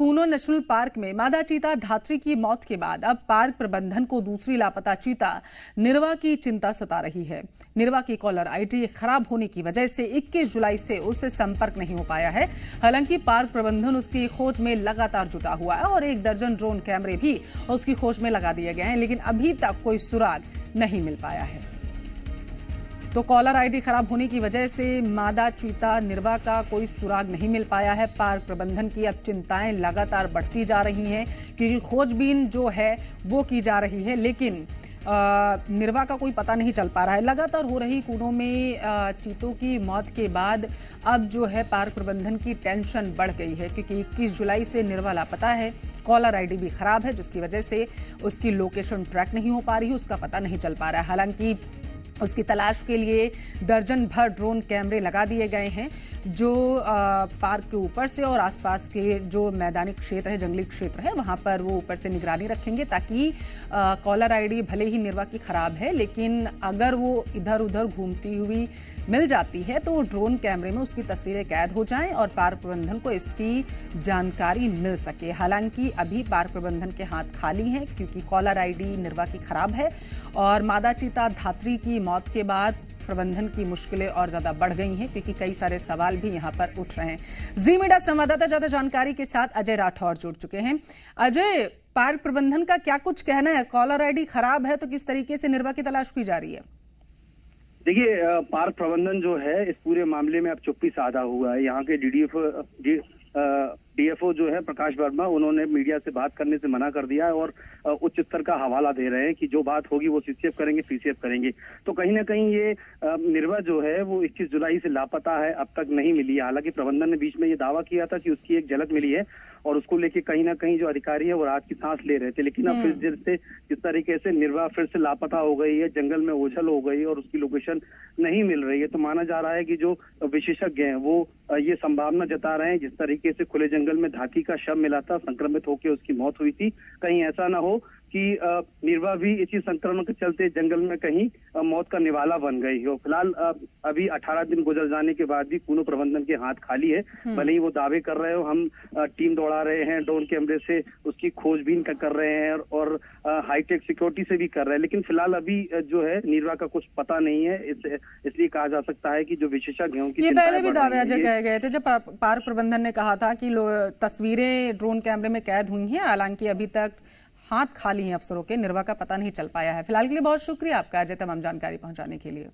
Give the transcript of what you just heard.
Kuno national park में मादा चीता धात्री की मौत के बाद अब पार्क प्रबंधन को दूसरी लापता चीता निर्वा की चिंता सता रही है। निर्वा की कॉलर आईडी खराब होने की वजह से 21 जुलाई से उससे संपर्क नहीं हो पाया है। हालांकि पार्क प्रबंधन उसकी खोज में लगातार जुटा हुआ है और 1 दर्जन ड्रोन कैमरे भी उसकी खोज में लगा दिए गए हैं, लेकिन अभी तक कोई सुराग नहीं मिल पाया है। तो कॉलर आईडी खराब होने की वजह से मादा चीता निर्वा का कोई सुराग नहीं मिल पाया है। पार्क प्रबंधन की अब चिंताएं लगातार बढ़ती जा रही हैं, क्योंकि खोजबीन जो है वो की जा रही है, लेकिन निर्वा का कोई पता नहीं चल पा रहा है। लगातार हो रही कूनों में चीतों की मौत के बाद अब जो है पार्क प्रबंधन की टेंशन बढ़ गई है, क्योंकि 21 जुलाई से निर्वा लापता है। कॉलर आईडी भी खराब है, जिसकी वजह से उसकी लोकेशन ट्रैक नहीं हो पा रही है, उसका पता नहीं चल पा रहा है। हालांकि उसकी तलाश के लिए दर्जन भर ड्रोन कैमरे लगा दिए गए हैं, जो पार्क के ऊपर से और आसपास के जो मैदानी क्षेत्र है, जंगली क्षेत्र है, वहां पर वो ऊपर से निगरानी रखेंगे, ताकि कॉलर आईडी भले ही निर्वा की खराब है, लेकिन अगर वो इधर उधर घूमती हुई मिल जाती है तो ड्रोन कैमरे में उसकी तस्वीरें कैद हो जाएं और पार्क प्रबंधन को इसकी जानकारी मिल सके। हालांकि अभी पार्क प्रबंधन के हाथ खाली हैं, क्योंकि कॉलर आईडी निर्वा की खराब है और मादा चीता धात्री की मौत के बाद प्रबंधन की मुश्किलें और ज्यादा बढ़ गई हैं, क्योंकि कई सारे सवाल भी यहां पर उठ रहे हैं। जी मीडिया संवाददाता ज्यादा जानकारी के साथ अजय राठौर जुड़ चुके हैं। अजय, पार्क प्रबंधन का क्या कुछ कहना है? कॉलर आईडी खराब है तो किस तरीके से निर्वा की तलाश की जा रही है? देखिए, पार्क प्रबंधन जो है इस पूरे मामले में अब चुप्पी साधा हुआ है। यहाँ के डीएफओ जो है प्रकाश वर्मा, उन्होंने मीडिया से बात करने से मना कर दिया है और उच्च स्तर का हवाला दे रहे हैं कि जो बात होगी वो सीसीएफ करेंगे, पीसीएफ करेंगे। तो कहीं ना कहीं ये निर्वा जो है वो 21 जुलाई से लापता है, अब तक नहीं मिली है। हालांकि प्रबंधन ने बीच में ये दावा किया था कि उसकी एक झलक मिली है और उसको लेके कहीं ना कहीं जो अधिकारी है वो रात की सांस ले रहे थे, लेकिन अब फिर जिस तरीके से निर्वा फिर से लापता हो गई है, जंगल में ओझल हो गई और उसकी लोकेशन नहीं मिल रही है, तो माना जा रहा है कि जो विशेषज्ञ हैं वो ये संभावना जता रहे हैं, जिस तरीके से खुले जंगल में हाथी का शव मिला था, संक्रमित होकर उसकी मौत हुई थी, कहीं ऐसा ना हो कि निर्वा भी इसी संक्रमण के चलते जंगल में कहीं मौत का निवाला बन गई हो। फिलहाल अभी 18 दिन गुजर जाने के बाद भी कूनो प्रबंधन के हाथ खाली है। भले ही वो दावे कर रहे हो हम टीम दौड़ा रहे हैं, ड्रोन कैमरे से उसकी खोजबीन कर रहे हैं और हाईटेक सिक्योरिटी से भी कर रहे हैं, लेकिन फिलहाल अभी जो है निर्वा का कुछ पता नहीं है। इसलिए कहा जा सकता है कि जो विशेषज्ञ हैं उनकी ये पहले भी दावे अजय कहे गए थे जब पार्क प्रबंधन ने कहा था कि तस्वीरें ड्रोन कैमरे में कैद हुई हैं। हालांकि अभी तक हाथ खाली हैं अफसरों के, निर्वा का पता नहीं चल पाया है। फिलहाल के लिए बहुत शुक्रिया आपका अजय, तमाम जानकारी पहुंचाने के लिए।